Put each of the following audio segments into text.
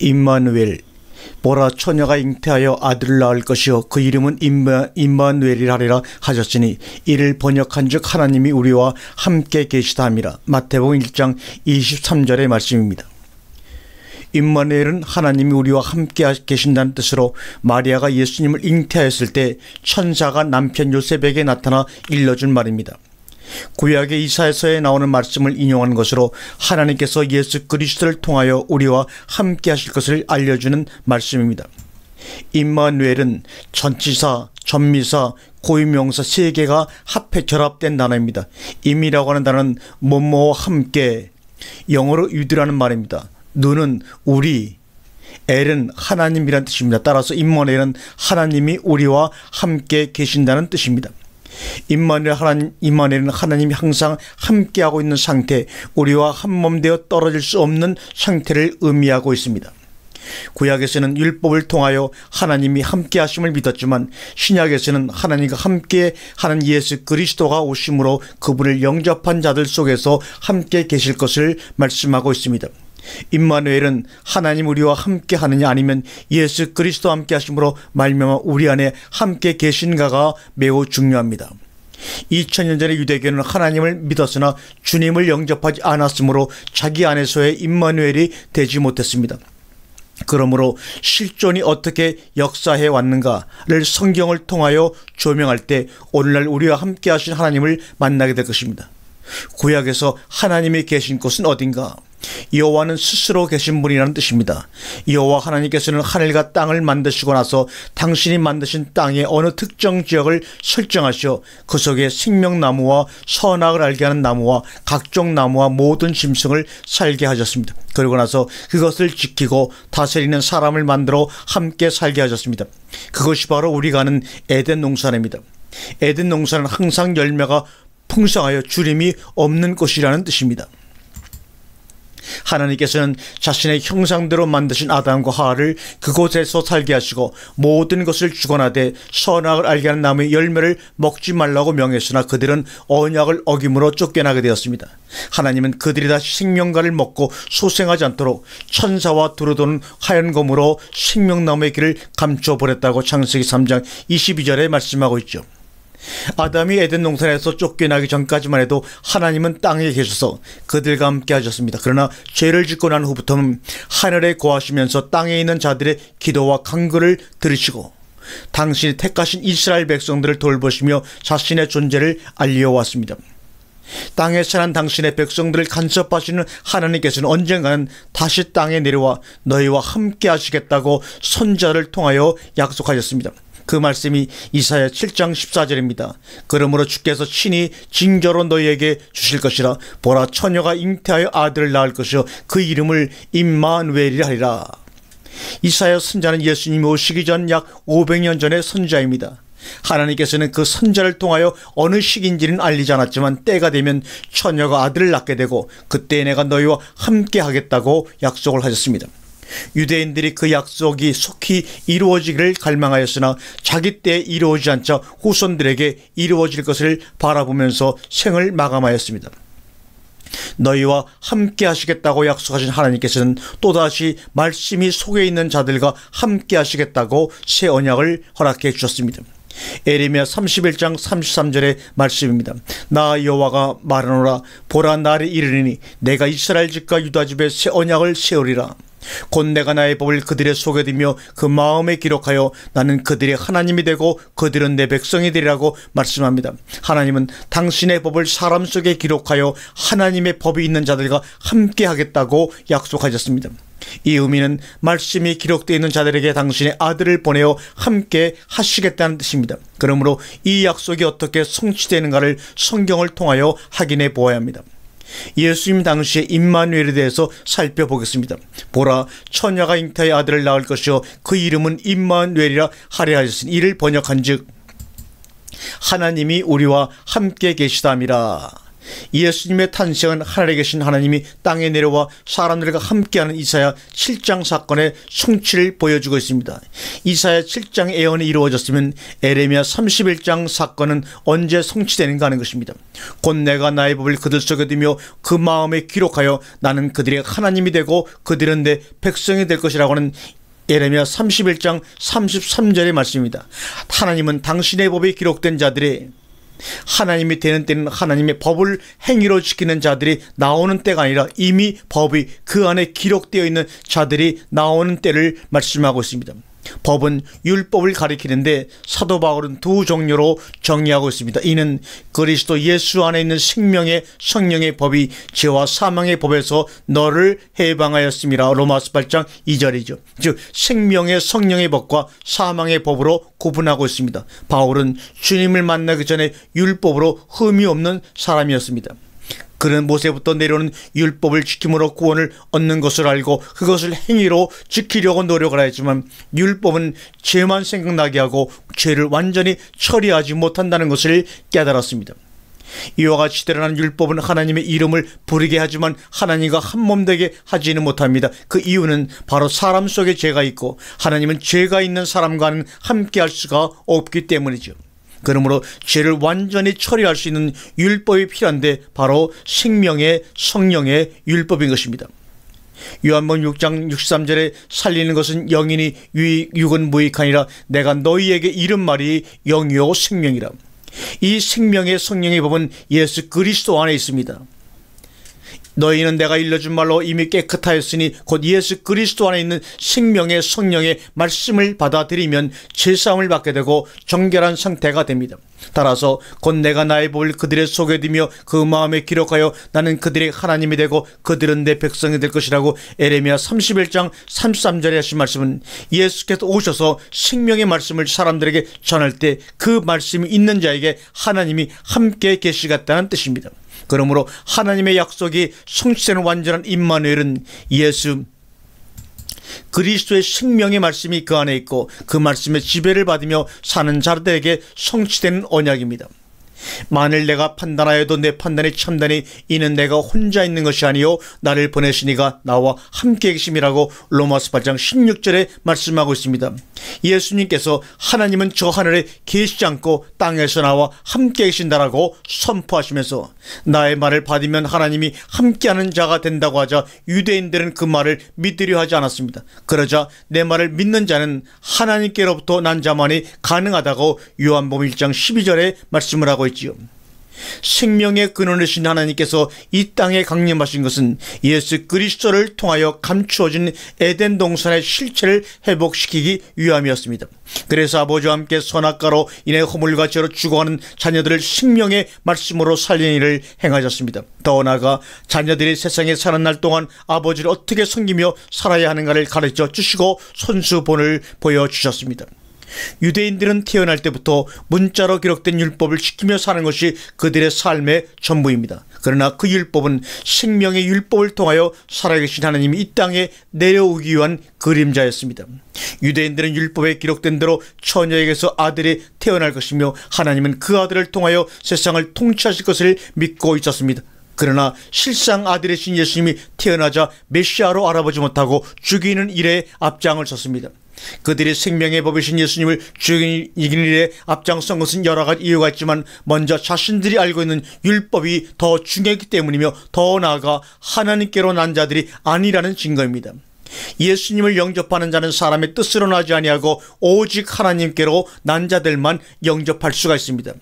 임마누엘. 보라, 처녀가 잉태하여 아들을 낳을 것이요 그 이름은 임마누엘이라 하리라 하셨으니 이를 번역한즉 하나님이 우리와 함께 계시다 함이라. 마태복음 1장 23절의 말씀입니다. 임마누엘은 하나님이 우리와 함께 계신다는 뜻으로 마리아가 예수님을 잉태하였을 때 천사가 남편 요셉에게 나타나 일러준 말입니다. 구약의 이사야서에 나오는 말씀을 인용한 것으로 하나님께서 예수 그리스도를 통하여 우리와 함께 하실 것을 알려주는 말씀입니다. 임마누엘은 전치사, 전미사, 고유명사 세 개가 합해 결합된 단어입니다. 임이라고 하는 단어는 뭐뭐와 함께, 영어로 with라는 말입니다. 누는 우리, 엘은 하나님이란 뜻입니다. 따라서 임마누엘은 하나님이 우리와 함께 계신다는 뜻입니다. 임마누엘은 하나님이 항상 함께하고 있는 상태, 우리와 한몸 되어 떨어질 수 없는 상태를 의미하고 있습니다. 구약에서는 율법을 통하여 하나님이 함께하심을 믿었지만 신약에서는 하나님과 함께하는 예수 그리스도가 오심으로 그분을 영접한 자들 속에서 함께 계실 것을 말씀하고 있습니다. 임마누엘은 하나님 우리와 함께 하느냐 아니면 예수 그리스도와 함께 하심으로 말미암아 우리 안에 함께 계신가가 매우 중요합니다. 2000년 전의 유대교는 하나님을 믿었으나 주님을 영접하지 않았으므로 자기 안에서의 임마누엘이 되지 못했습니다. 그러므로 실존이 어떻게 역사해 왔는가를 성경을 통하여 조명할 때 오늘날 우리와 함께 하신 하나님을 만나게 될 것입니다. 구약에서 하나님이 계신 곳은 어딘가? 여호와는 스스로 계신 분이라는 뜻입니다. 여호와 하나님께서는 하늘과 땅을 만드시고 나서 당신이 만드신 땅의 어느 특정 지역을 설정하시어 그 속에 생명나무와 선악을 알게 하는 나무와 각종 나무와 모든 짐승을 살게 하셨습니다. 그리고 나서 그것을 지키고 다스리는 사람을 만들어 함께 살게 하셨습니다. 그것이 바로 우리가 아는 에덴 동산입니다. 에덴 동산은 항상 열매가 풍성하여 주림이 없는 곳이라는 뜻입니다. 하나님께서는 자신의 형상대로 만드신 아담과 하와를 그곳에서 살게 하시고 모든 것을 주관하되 선악을 알게 하는 나무의 열매를 먹지 말라고 명했으나 그들은 언약을 어김으로 쫓겨나게 되었습니다. 하나님은 그들이 다시 생명과를 먹고 소생하지 않도록 천사와 두루도는 하얀 검으로 생명나무의 길을 감춰버렸다고 창세기 3장 22절에 말씀하고 있죠. 아담이 에덴 동산에서 쫓겨나기 전까지만 해도 하나님은 땅에 계셔서 그들과 함께 하셨습니다. 그러나 죄를 짓고 난 후부터는 하늘에 거하시면서 땅에 있는 자들의 기도와 간구를 들으시고 당신이 택하신 이스라엘 백성들을 돌보시며 자신의 존재를 알려왔습니다. 땅에 사는 당신의 백성들을 간섭하시는 하나님께서는 언젠가는 다시 땅에 내려와 너희와 함께 하시겠다고 선자를 통하여 약속하셨습니다. 그 말씀이 이사야 7장 14절입니다. 그러므로 주께서 친히 징조로 너희에게 주실 것이라. 보라, 처녀가 잉태하여 아들을 낳을 것이요 그 이름을 임마누엘이라 하리라. 이사야 선자는 예수님이 오시기 전 약 500년 전의 선자입니다. 하나님께서는 그 선자를 통하여 어느 시기인지는 알리지 않았지만 때가 되면 처녀가 아들을 낳게 되고 그때 내가 너희와 함께 하겠다고 약속을 하셨습니다. 유대인들이 그 약속이 속히 이루어지기를 갈망하였으나 자기 때에 이루어지지 않자 후손들에게 이루어질 것을 바라보면서 생을 마감하였습니다. 너희와 함께 하시겠다고 약속하신 하나님께서는 또다시 말씀이 속에 있는 자들과 함께 하시겠다고 새 언약을 허락해 주셨습니다. 에레미야 31장 33절의 말씀입니다. 나 여호와가 말하노라. 보라, 날이 이르리니 내가 이스라엘 집과 유다 집에 새 언약을 세우리라. 곧 내가 나의 법을 그들의 속에 두며 그 마음에 기록하여 나는 그들의 하나님이 되고 그들은 내 백성이 되리라고 말씀합니다. 하나님은 당신의 법을 사람 속에 기록하여 하나님의 법이 있는 자들과 함께 하겠다고 약속하셨습니다. 이 의미는 말씀이 기록되어 있는 자들에게 당신의 아들을 보내어 함께 하시겠다는 뜻입니다. 그러므로 이 약속이 어떻게 성취되는가를 성경을 통하여 확인해 보아야 합니다. 예수님 당시의 임마누엘에 대해서 살펴보겠습니다. 보라, 처녀가 잉태하여 아들을 낳을 것이요 그 이름은 임마누엘이라 하려 하였으니 이를 번역한즉 하나님이 우리와 함께 계시다미라. 예수님의 탄생은 하늘에 계신 하나님이 땅에 내려와 사람들과 함께하는 이사야 7장 사건의 성취를 보여주고 있습니다. 이사야 7장의 예언이 이루어졌으면 에레미야 31장 사건은 언제 성취되는가 하는 것입니다. 곧 내가 나의 법을 그들 속에 두며 그 마음에 기록하여 나는 그들의 하나님이 되고 그들은 내 백성이 될 것이라고 하는 에레미야 31장 33절의 말씀입니다. 하나님은 당신의 법이 기록된 자들의 하나님이 되는 때는 하나님의 법을 행위로 지키는 자들이 나오는 때가 아니라 이미 법이 그 안에 기록되어 있는 자들이 나오는 때를 말씀하고 있습니다. 법은 율법을 가리키는데 사도 바울은 두 종류로 정의하고 있습니다. 이는 그리스도 예수 안에 있는 생명의 성령의 법이 죄와 사망의 법에서 너를 해방하였음이라. 로마서 8장 2절이죠. 즉 생명의 성령의 법과 사망의 법으로 구분하고 있습니다. 바울은 주님을 만나기 전에 율법으로 흠이 없는 사람이었습니다. 그는 모세부터 내려오는 율법을 지킴으로 구원을 얻는 것을 알고 그것을 행위로 지키려고 노력을 하였지만 율법은 죄만 생각나게 하고 죄를 완전히 처리하지 못한다는 것을 깨달았습니다. 이와 같이 드러난 율법은 하나님의 이름을 부르게 하지만 하나님과 한 몸 되게 하지는 못합니다. 그 이유는 바로 사람 속에 죄가 있고 하나님은 죄가 있는 사람과는 함께 할 수가 없기 때문이죠. 그러므로 죄를 완전히 처리할 수 있는 율법이 필요한데 바로 생명의 성령의 율법인 것입니다. 요한복음 6장 63절에 살리는 것은 영이니 육은 무익하니라. 내가 너희에게 이른 말이 영이요 생명이라. 이 생명의 성령의 법은 예수 그리스도 안에 있습니다. 너희는 내가 일러준 말로 이미 깨끗하였으니 곧 예수 그리스도 안에 있는 생명의 성령의 말씀을 받아들이면 죄사함을 받게 되고 정결한 상태가 됩니다. 따라서 곧 내가 나의 법을 그들의 속에 두며 그 마음에 기록하여 나는 그들의 하나님이 되고 그들은 내 백성이 될 것이라고 에레미야 31장 33절에 하신 말씀은 예수께서 오셔서 생명의 말씀을 사람들에게 전할 때 그 말씀이 있는 자에게 하나님이 함께 계시겠다는 뜻입니다. 그러므로 하나님의 약속이 성취되는 완전한 임마누엘은 예수 그리스도의 생명의 말씀이 그 안에 있고 그 말씀의 지배를 받으며 사는 자들에게 성취되는 언약입니다. 만일 내가 판단하여도 내 판단이 참다니 이는 내가 혼자 있는 것이 아니요 나를 보내시니가 나와 함께 계심이라고 로마서 8장 16절에 말씀하고 있습니다. 예수님께서 하나님은 저 하늘에 계시지 않고 땅에서 나와 함께 계신다라고 선포하시면서 나의 말을 받으면 하나님이 함께하는 자가 된다고 하자 유대인들은 그 말을 믿으려 하지 않았습니다. 그러자 내 말을 믿는 자는 하나님께로부터 난 자만이 가능하다고 요한복음 1장 12절에 말씀을 하고 있지요. 생명의 근원이신 하나님께서 이 땅에 강림하신 것은 예수 그리스도를 통하여 감추어진 에덴 동산의 실체를 회복시키기 위함이었습니다. 그래서 아버지와 함께 선악과로 인해 허물과 죄로 죽어가는 자녀들을 생명의 말씀으로 살리는 일을 행하셨습니다. 더 나아가 자녀들이 세상에 사는 날 동안 아버지를 어떻게 섬기며 살아야 하는가를 가르쳐 주시고 손수본을 보여주셨습니다. 유대인들은 태어날 때부터 문자로 기록된 율법을 지키며 사는 것이 그들의 삶의 전부입니다. 그러나 그 율법은 생명의 율법을 통하여 살아계신 하나님이 이 땅에 내려오기 위한 그림자였습니다. 유대인들은 율법에 기록된 대로 처녀에게서 아들이 태어날 것이며 하나님은 그 아들을 통하여 세상을 통치하실 것을 믿고 있었습니다. 그러나 실상 아들이신 예수님이 태어나자 메시아로 알아보지 못하고 죽이는 일에 앞장을 섰습니다. 그들이 생명의 법이신 예수님을 죽이는 일에 앞장선 것은 여러 가지 이유가 있지만 먼저 자신들이 알고 있는 율법이 더 중요했기 때문이며 더 나아가 하나님께로 난 자들이 아니라는 증거입니다. 예수님을 영접하는 자는 사람의 뜻으로 나지 아니하고 오직 하나님께로 난 자들만 영접할 수가 있습니다.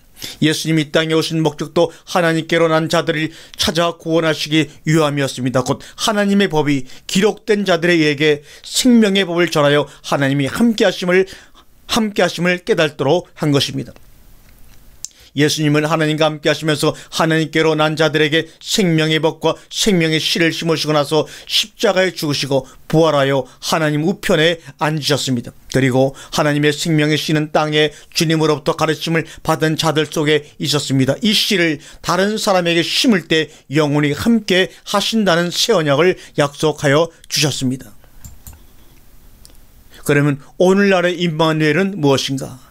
예수님이 이 땅에 오신 목적도 하나님께로 난 자들을 찾아 구원하시기 위함이었습니다. 곧 하나님의 법이 기록된 자들에게 생명의 법을 전하여 하나님이 함께하심을 깨닫도록 한 것입니다. 예수님은 하나님과 함께 하시면서 하나님께로 난 자들에게 생명의 법과 생명의 씨를 심으시고 나서 십자가에 죽으시고 부활하여 하나님 우편에 앉으셨습니다. 그리고 하나님의 생명의 씨는 땅에 주님으로부터 가르침을 받은 자들 속에 있었습니다. 이 씨를 다른 사람에게 심을 때 영원히 함께 하신다는 새 언약을 약속하여 주셨습니다. 그러면 오늘날의 임마누엘은 무엇인가?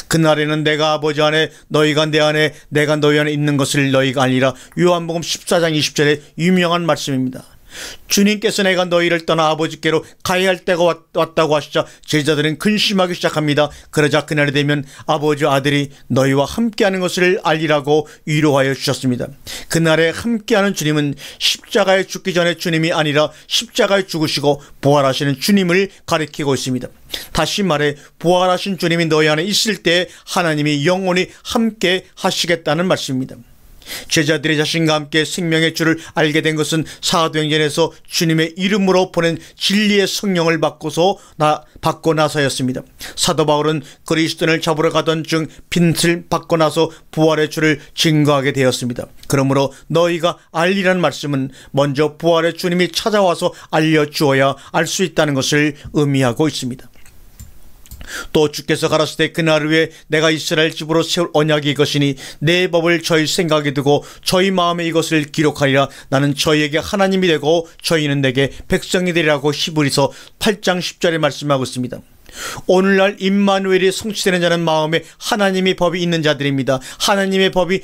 그날에는 내가 아버지 안에 너희가 내 안에 내가 너희 안에 있는 것을 너희가 아니라. 요한복음 14장 20절의 유명한 말씀입니다. 주님께서 내가 너희를 떠나 아버지께로 가야 할 때가 왔다고 하시자 제자들은 근심하기 시작합니다. 그러자 그날이 되면 아버지 아들이 너희와 함께하는 것을 알리라고 위로하여 주셨습니다. 그날에 함께하는 주님은 십자가에 죽기 전에 주님이 아니라 십자가에 죽으시고 부활하시는 주님을 가리키고 있습니다. 다시 말해 부활하신 주님이 너희 안에 있을 때 하나님이 영원히 함께 하시겠다는 말씀입니다. 제자들이 자신과 함께 생명의 주를 알게 된 것은 사도행전에서 주님의 이름으로 보낸 진리의 성령을 받고 나서였습니다. 사도 바울은 그리스도인을 잡으러 가던 중 빈을 받고 나서 부활의 주를 증거하게 되었습니다. 그러므로 너희가 알리라는 말씀은 먼저 부활의 주님이 찾아와서 알려주어야 알 수 있다는 것을 의미하고 있습니다. 또 주께서 가라사대 그날 후에 내가 이스라엘 집으로 세울 언약이 이것이니 내 법을 저희 생각에 두고 저희 마음에 이것을 기록하리라. 나는 저희에게 하나님이 되고 저희는 내게 백성이 되리라고 히브리서 8장 10절에 말씀하고 있습니다. 오늘날 임마누엘이 성취되는 자는 마음에 하나님의 법이 있는 자들입니다. 하나님의 법이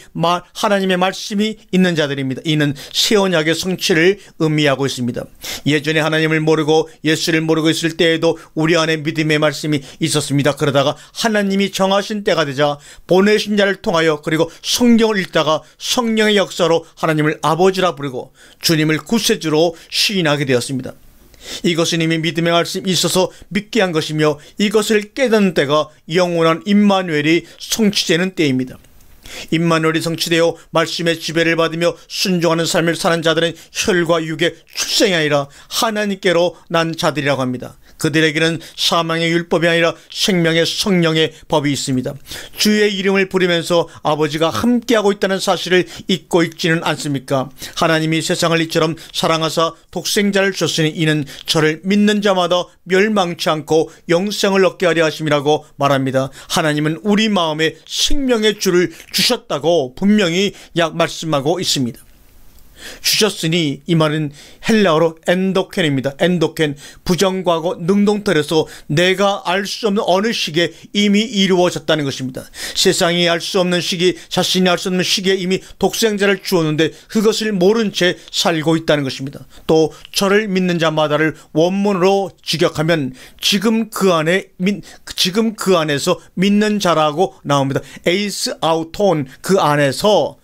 하나님의 말씀이 있는 자들입니다. 이는 새 언약의 성취를 의미하고 있습니다. 예전에 하나님을 모르고 예수를 모르고 있을 때에도 우리 안에 믿음의 말씀이 있었습니다. 그러다가 하나님이 정하신 때가 되자 보내신 자를 통하여 그리고 성경을 읽다가 성령의 역사로 하나님을 아버지라 부르고 주님을 구세주로 시인하게 되었습니다. 이것은 이미 믿음의 말씀이 있어서 믿게 한 것이며 이것을 깨닫는 때가 영원한 임마누엘이 성취되는 때입니다. 임마누엘이 성취되어 말씀의 지배를 받으며 순종하는 삶을 사는 자들은 혈과 육의 출생이 아니라 하나님께로 난 자들이라고 합니다. 그들에게는 사망의 율법이 아니라 생명의 성령의 법이 있습니다. 주의 이름을 부르면서 아버지가 함께하고 있다는 사실을 잊고 있지는 않습니까? 하나님이 세상을 이처럼 사랑하사 독생자를 주셨으니 이는 저를 믿는 자마다 멸망치 않고 영생을 얻게 하려 하심이라고 말합니다. 하나님은 우리 마음에 생명의 주를 주셨다고 분명히 말씀하고 있습니다. 주셨으니 이 말은 헬라어로 엔도켄입니다. 엔도켄, 부정과거 능동태에서 내가 알 수 없는 어느 시기에 이미 이루어졌다는 것입니다. 세상이 알 수 없는 시기, 자신이 알 수 없는 시기에 이미 독생자를 주었는데 그것을 모른 채 살고 있다는 것입니다. 또 저를 믿는 자마다를 원문으로 직역하면 지금 그 안에서 믿는 자라고 나옵니다. 에이스 아우톤, 그 안에서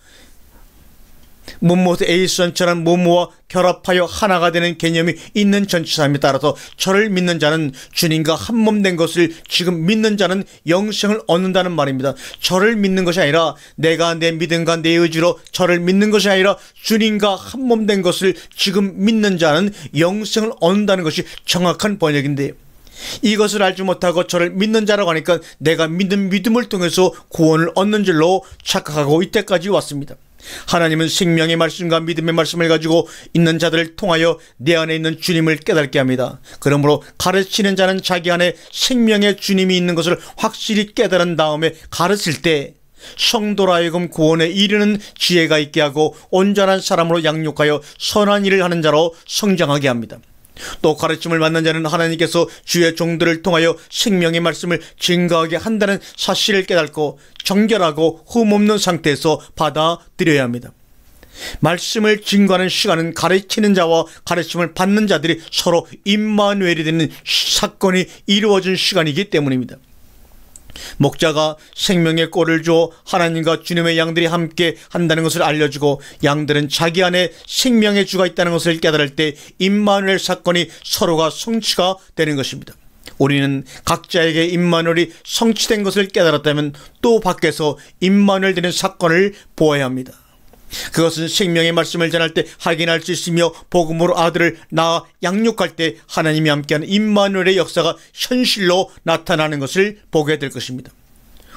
무엇의 에이선처럼 무엇과 결합하여 하나가 되는 개념이 있는 전치사임에 따라서 저를 믿는 자는 주님과 한몸 된 것을 지금 믿는 자는 영생을 얻는다는 말입니다. 저를 믿는 것이 아니라 내가 내 믿음과 내 의지로 저를 믿는 것이 아니라 주님과 한몸 된 것을 지금 믿는 자는 영생을 얻는다는 것이 정확한 번역인데요. 이것을 알지 못하고 저를 믿는 자라고 하니까 내가 믿음을 통해서 구원을 얻는 줄로 착각하고 이때까지 왔습니다. 하나님은 생명의 말씀과 믿음의 말씀을 가지고 있는 자들을 통하여 내 안에 있는 주님을 깨닫게 합니다. 그러므로 가르치는 자는 자기 안에 생명의 주님이 있는 것을 확실히 깨달은 다음에 가르칠 때 성도로 하여금 구원에 이르는 지혜가 있게 하고 온전한 사람으로 양육하여 선한 일을 하는 자로 성장하게 합니다. 또 가르침을 받는 자는 하나님께서 주의 종들을 통하여 생명의 말씀을 증거하게 한다는 사실을 깨닫고 정결하고 흠없는 상태에서 받아들여야 합니다. 말씀을 증거하는 시간은 가르치는 자와 가르침을 받는 자들이 서로 임마누엘이 되는 사건이 이루어진 시간이기 때문입니다. 목자가 생명의 꼴을 주어 하나님과 주님의 양들이 함께 한다는 것을 알려주고 양들은 자기 안에 생명의 주가 있다는 것을 깨달을 때 임마누엘 사건이 서로가 성취가 되는 것입니다. 우리는 각자에게 임마누엘이 성취된 것을 깨달았다면 또 밖에서 임마누엘 되는 사건을 보아야 합니다. 그것은 생명의 말씀을 전할 때 확인할 수 있으며 복음으로 아들을 낳아 양육할 때 하나님이 함께하는 임마누엘의 역사가 현실로 나타나는 것을 보게 될 것입니다.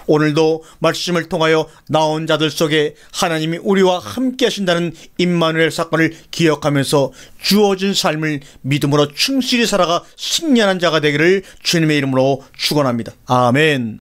오늘도 말씀을 통하여 나온 자들 속에 하나님이 우리와 함께 하신다는 임마누엘 사건을 기억하면서 주어진 삶을 믿음으로 충실히 살아가 승리하는 자가 되기를 주님의 이름으로 축원합니다. 아멘.